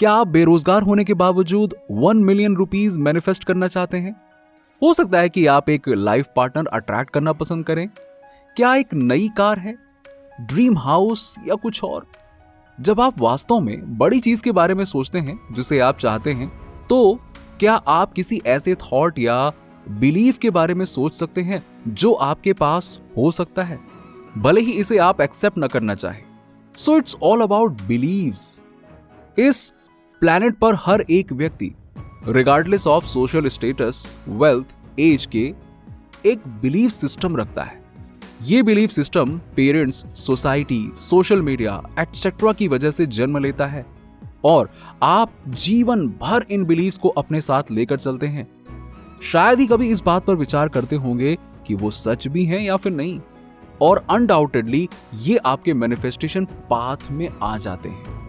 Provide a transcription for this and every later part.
क्या आप बेरोजगार होने के बावजूद 1 मिलियन रुपीस मैनिफेस्ट करना चाहते हैं? हो सकता है कि आप एक लाइफ पार्टनर अट्रैक्ट करना पसंद करें। क्या एक नई कार है, ड्रीम हाउस या कुछ और? जब आप वास्तव में बड़ी चीज के बारे में सोचते हैं जिसे आप चाहते हैं, तो क्या आप किसी ऐसे थॉट या बिलीफ के बारे में सोच सकते हैं जो आपके पास हो सकता है, भले ही इसे आप एक्सेप्ट न करना चाहें? So it's all about believes. इस प्लैनेट पर हर एक व्यक्ति regardless of social status, wealth, age के एक बिलीफ सिस्टम रखता है। ये belief system parents, society, social media etcetera की वजह से जन्म लेता है और आप जीवन भर इन बिलीव्स को अपने साथ लेकर चलते हैं। शायद ही कभी इस बात पर विचार करते होंगे कि वो सच भी हैं या फिर नहीं, और अनडाउटेडली ये आपके मैनिफेस्टेशन पाथ में आ जाते हैं।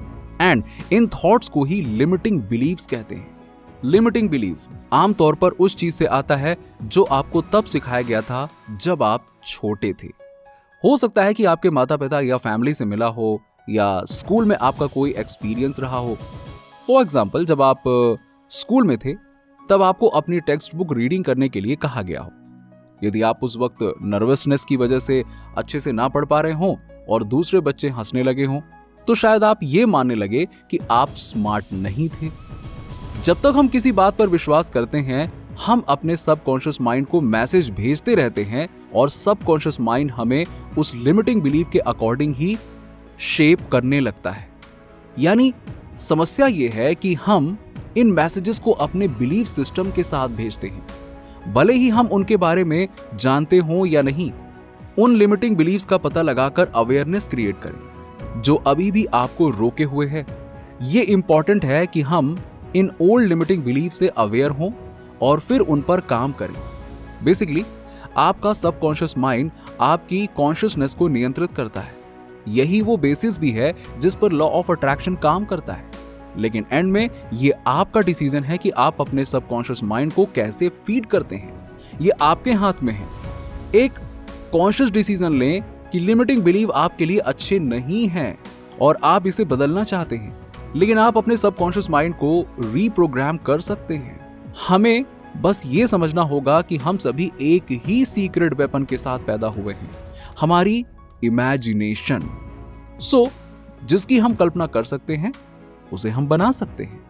एंड इन थॉट्स को ही लिमिटिंग बिलीव्स कहते हैं। लिमिटिंग बिलीफ आमतौर पर उस चीज से आता है जो आपको तब सिखाया गया था जब आप छोटे थे। हो सकता है कि आपके माता पिता या फैमिली से मिला हो, या स्कूल में आपका कोई एक्सपीरियंस रहा हो। फॉर एग्जाम्पल, जब आप स्कूल में थे तब आपको अपनी टेक्स्ट बुक रीडिंग करने के लिए कहा गया हो। यदि आप उस वक्त नर्वसनेस की वजह से अच्छे से ना पढ़ पा रहे हों और दूसरे बच्चे हंसने लगे हों, तो शायद आप ये मानने लगे कि आप स्मार्ट नहीं थे। जब तक हम किसी बात पर विश्वास करते हैं, हम अपने सबकॉन्शियस माइंड को मैसेज भेजते रहते हैं और सबकॉन्शियस माइंड हमें उस लिमिटिंग बिलीफ के अकॉर्डिंग ही शेप करने लगता है। यानी समस्या ये है कि हम इन मैसेजेस को अपने बिलीफ सिस्टम के साथ भेजते हैं, भले ही हम उनके बारे में जानते हों या नहीं। उन लिमिटिंग बिलीव्स का पता लगाकर अवेयरनेस क्रिएट करें जो अभी भी आपको रोके हुए है। ये इंपॉर्टेंट है कि हम इन ओल्ड लिमिटिंग बिलीफ से अवेयर हों और फिर उन पर काम करें। बेसिकली आपका सबकॉन्शियस माइंड आपकी कॉन्शियसनेस को नियंत्रित करता है। यही वो बेसिस भी है जिस पर लॉ ऑफ अट्रैक्शन काम करता है। लेकिन एंड में ये आपका डिसीजन है कि आप अपने सबकॉन्शियस माइंड को कैसे फीड करते हैं। ये आपके हाथ में है। एक कॉन्शियस डिसीजन लें कि लिमिटिंग बिलीव आपके लिए अच्छे नहीं हैं और आप इसे बदलना चाहते हैं, लेकिन आप अपने सबकॉन्शियस माइंड को रीप्रोग्राम कर सकते हैं। हमें बस ये समझना होगा कि हम सभी एक ही सीक्रेट वेपन के साथ पैदा हुए हैं, हमारी इमेजिनेशन। सो जिसकी हम कल्पना कर सकते हैं उसे हम बना सकते हैं।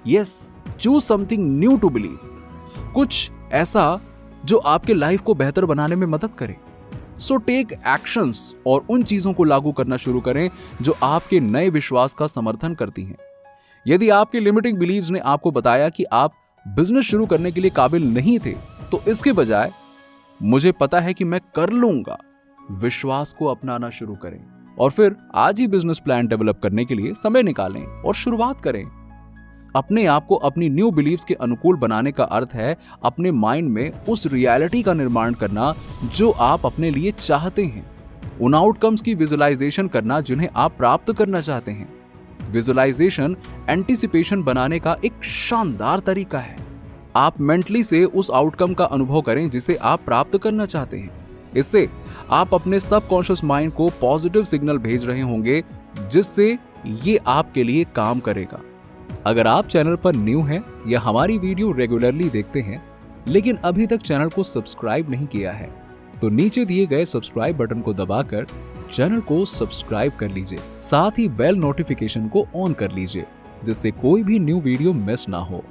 Yes, choose something new to believe. कुछ ऐसा जो आपके लाइफ को बेहतर बनाने में मदद करे। सो टेक एक्शंस और उन चीजों को लागू करना शुरू करें जो आपके नए विश्वास का समर्थन करती हैं। यदि आपके लिमिटिंग बिलीव्स ने आपको बताया कि आप बिजनेस शुरू करने के लिए काबिल नहीं थे, तो इसके बजाय मुझे पता है कि मैं कर लूंगा विश्वास को अपनाना शुरू करें और फिर आज ही बिजनेस प्लान डेवलप करने के लिए समय निकालें और शुरुआत करें। अपने आप को अपनी न्यू बिलीव्स के अनुकूल बनाने का अर्थ है अपने माइंड में उस रियलिटी का निर्माण करना जो आप अपने लिए चाहते हैं, उन आउटकम्स की विजुअलाइजेशन करना जिन्हें आप प्राप्त करना चाहते हैं। विजुअलाइजेशन एंटीसिपेशन बनाने का एक शानदार तरीका है। आप मेंटली से उस आउटकम का अनुभव करें जिसे आप प्राप्त करना चाहते हैं। इससे आप अपने सबकॉन्शियस माइंड को पॉजिटिव सिग्नल भेज रहे होंगे जिससे ये आपके लिए काम करेगा। अगर आप चैनल पर न्यू हैं या हमारी वीडियो रेगुलरली देखते हैं लेकिन अभी तक चैनल को सब्सक्राइब नहीं किया है, तो नीचे दिए गए सब्सक्राइब बटन को दबाकर चैनल को सब्सक्राइब कर लीजिए। साथ ही बेल नोटिफिकेशन को ऑन कर लीजिए जिससे कोई भी न्यू वीडियो मिस ना हो।